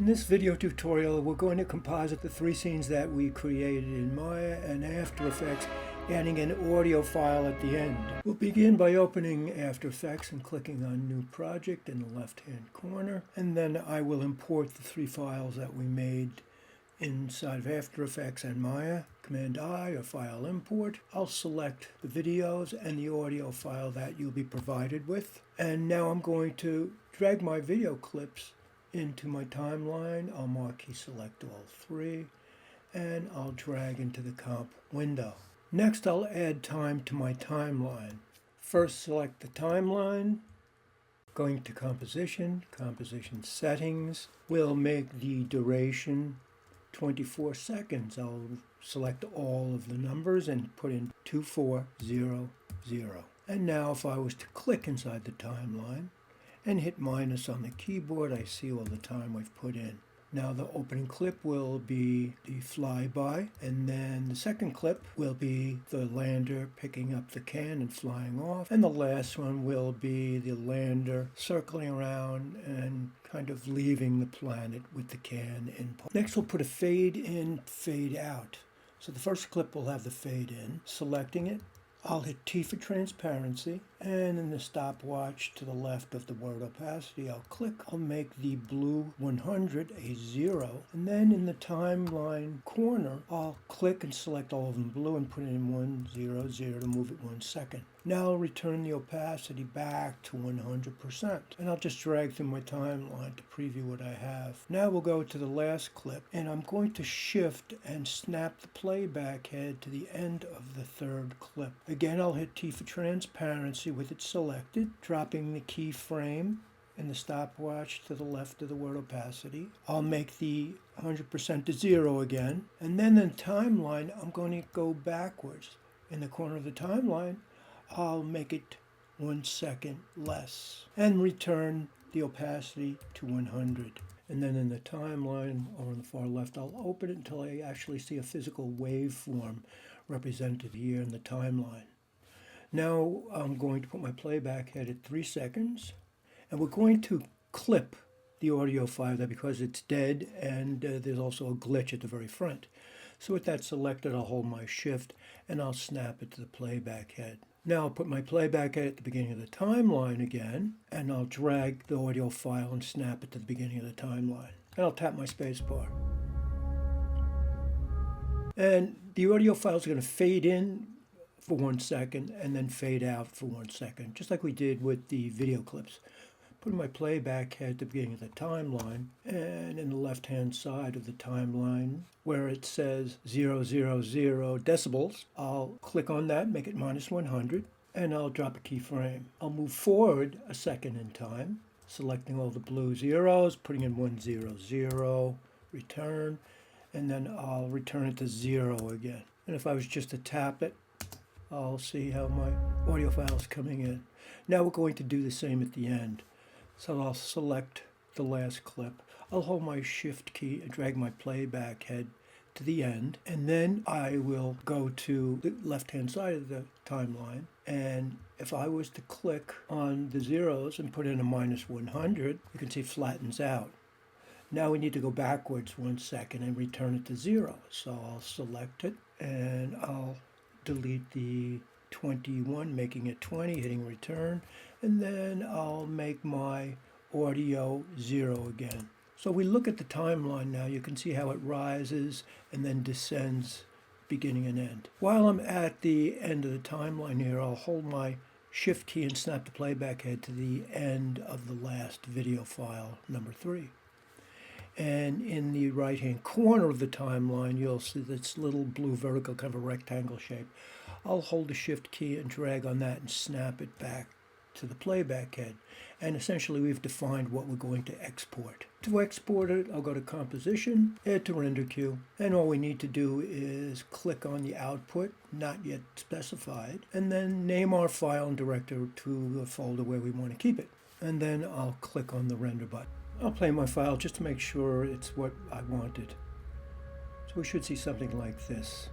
In this video tutorial, we're going to composite the three scenes that we created in Maya and After Effects, adding an audio file at the end. We'll begin by opening After Effects and clicking on New Project in the left-hand corner, and then I will import the three files that we made inside of After Effects and Maya. Command-I or File Import. I'll select the videos and the audio file that you'll be provided with. And now I'm going to drag my video clips into my timeline. I'll marquee select all three, and I'll drag into the comp window. Next, I'll add time to my timeline. First, select the timeline. Going to Composition, Composition Settings. We'll make the duration 24 seconds. I'll select all of the numbers and put in 2400. And now if I was to click inside the timeline and hit minus on the keyboard, I see all the time we've put in. Now the opening clip will be the flyby, and then the second clip will be the lander picking up the can and flying off, and the last one will be the lander circling around and kind of leaving the planet with the can in. Next we'll put a fade in, fade out. So the first clip will have the fade in. Selecting it, I'll hit T for transparency, and in the stopwatch to the left of the word opacity, I'll make the blue 100 a 0, and then in the timeline corner, I'll click and select all of them blue and put it in 100 to move it 1 second. Now I'll return the opacity back to 100%, and I'll just drag through my timeline to preview what I have. Now we'll go to the last clip, and I'm going to shift and snap the playback head to the end of the third clip. Again, I'll hit T for transparency with it selected, dropping the keyframe and the stopwatch to the left of the word opacity. I'll make the 100% to 0 again, and then in the timeline, I'm going to go backwards. In the corner of the timeline, I'll make it 1 second less and return the opacity to 100. And then in the timeline over on the far left, I'll open it until I actually see a physical waveform represented here in the timeline. Now I'm going to put my playback head at 3 seconds, and we're going to clip the audio file there because it's dead, and there's also a glitch at the very front. So with that selected, I'll hold my shift and I'll snap it to the playback head. Now I'll put my playback head at the beginning of the timeline again, and I'll drag the audio file and snap it to the beginning of the timeline. And I'll tap my space bar. And the audio file is going to fade in for 1 second and then fade out for 1 second, just like we did with the video clips. Putting my playback head at the beginning of the timeline, and in the left-hand side of the timeline where it says 000 decibels, I'll click on that, make it -100, and I'll drop a keyframe. I'll move forward a second in time, selecting all the blue zeros, putting in 100, return, and then I'll return it to 0 again. And if I was just to tap it, I'll see how my audio file is coming in. Now we're going to do the same at the end. So I'll select the last clip. I'll hold my shift key and drag my playback head to the end, and then I will go to the left-hand side of the timeline, and if I was to click on the zeros and put in a -100, you can see it flattens out. Now we need to go backwards 1 second and return it to 0. So I'll select it and I'll delete the 21, making it 20, hitting return, and then I'll make my audio 0 again. So we look at the timeline now, you can see how it rises and then descends beginning and end. While I'm at the end of the timeline here, I'll hold my shift key and snap the playback head to the end of the last video file, number 3. And in the right-hand corner of the timeline, you'll see this little blue vertical, kind of a rectangle shape. I'll hold the shift key and drag on that and snap it back to the playback head. And essentially, we've defined what we're going to export. To export it, I'll go to Composition, Add to Render Queue, and all we need to do is click on the output, not yet specified, and then name our file and director to the folder where we want to keep it. And then I'll click on the Render button. I'll play my file just to make sure it's what I wanted. So we should see something like this.